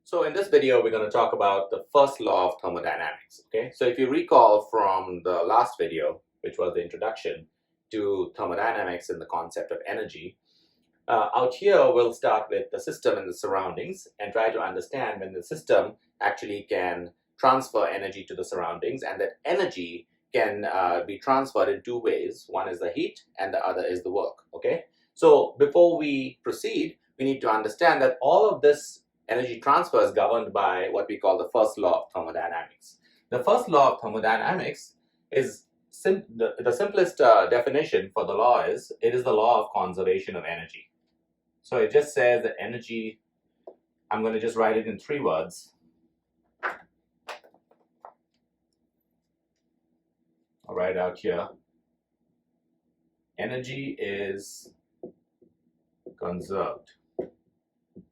So in this video, we're going to talk about the first law of thermodynamics. Okay, so if you recall from the last video, which was the introduction to thermodynamics and the concept of energy, out here we'll start with the system and the surroundings and try to understand when the system actually can transfer energy to the surroundings, and that energy can be transferred in two ways. One is the heat and the other is the work. Okay, so before we proceed, we need to understand that all of this energy transfer is governed by what we call the first law of thermodynamics. The first law of thermodynamics is the simplest definition for the law is it is the law of conservation of energy. So it just says that energy, I'm going to just write it in 3 words. I'll write it out here. Energy is conserved.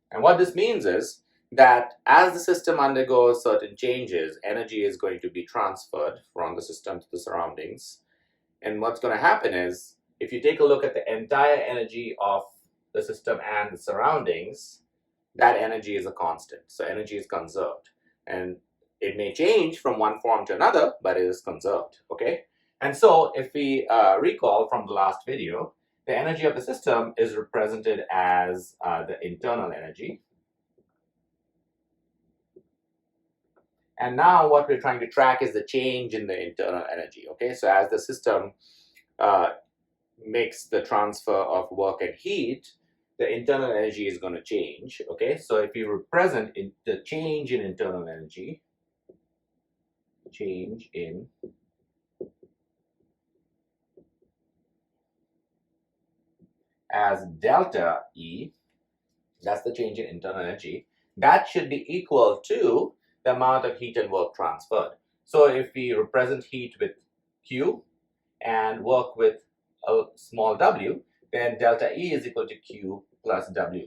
And what this means is that as the system undergoes certain changes, energy is going to be transferred from the system to the surroundings. And what's going to happen is, if you take a look at the entire energy of the system and the surroundings, that energy is a constant. So energy is conserved. And it may change from one form to another, but it is conserved. Okay? And so if we recall from the last video, the energy of the system is represented as the internal energy. And now what we're trying to track is the change in the internal energy. Okay, so as the system makes the transfer of work and heat, the internal energy is going to change. Okay, so if you represent the change in internal energy, change in as delta E, that's the change in internal energy, that should be equal to the amount of heat and work transferred. So if we represent heat with Q and work with a small w, then delta E is equal to Q plus W.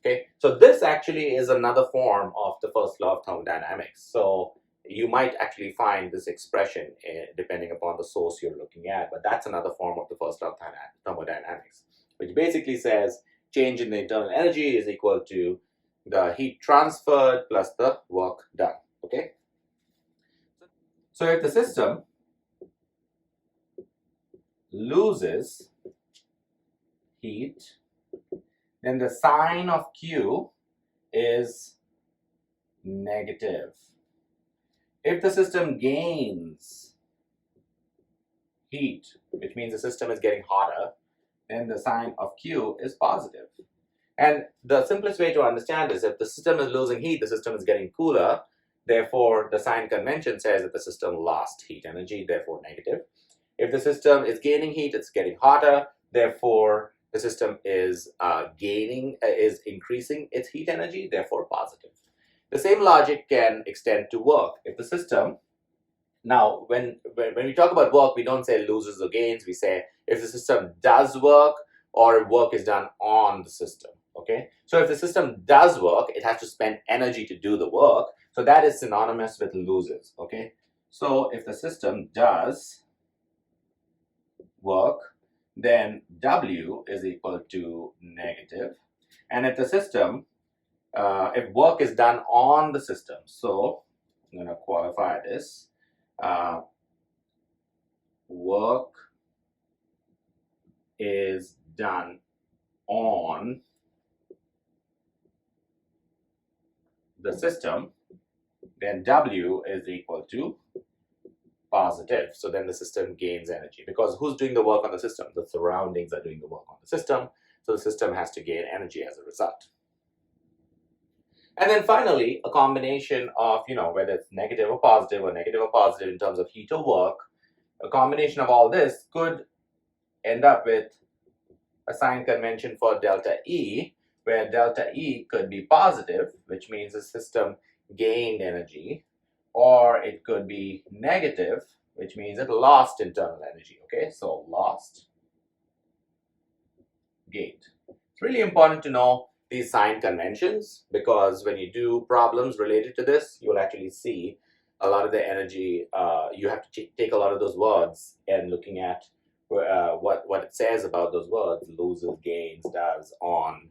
Okay, so this actually is another form of the first law of thermodynamics. So you might actually find this expression depending upon the source you're looking at, but that's another form of the first law of thermodynamics, which basically says change in the internal energy is equal to the heat transferred plus the work done. Okay, so if the system loses heat, then the sign of Q is negative. If the system gains heat, which means the system is getting hotter, then the sign of Q is positive. And the simplest way to understand is if the system is losing heat, the system is getting cooler. Therefore, the sign convention says that the system lost heat energy, therefore negative. If the system is gaining heat, it's getting hotter. Therefore, the system is increasing its heat energy, therefore positive. The same logic can extend to work. If the system, now when we talk about work, we don't say loses or gains. We say if the system does work or if work is done on the system. Okay, so if the system does work, it has to spend energy to do the work. So that is synonymous with loses. Okay, so if the system does work, then W is equal to negative. And if the system, if work is done on the system, so I'm going to qualify this, work is done on the system, then W is equal to positive. So then the system gains energy, because who's doing the work on the system? The surroundings are doing the work on the system. So the system has to gain energy as a result. And then finally, a combination of, whether it's negative or positive in terms of heat or work, a combination of all this could end up with a sign convention for delta E, where delta E could be positive, which means the system gained energy, or it could be negative, which means it lost internal energy. Okay, so lost, gained. It's really important to know these sign conventions, because when you do problems related to this, you will actually see a lot of the energy. You have to take a lot of those words and looking at what it says about those words, loses, gains, does, on.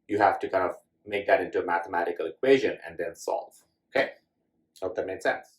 You have to kind of make that into a mathematical equation and then solve. Okay, hope that made sense.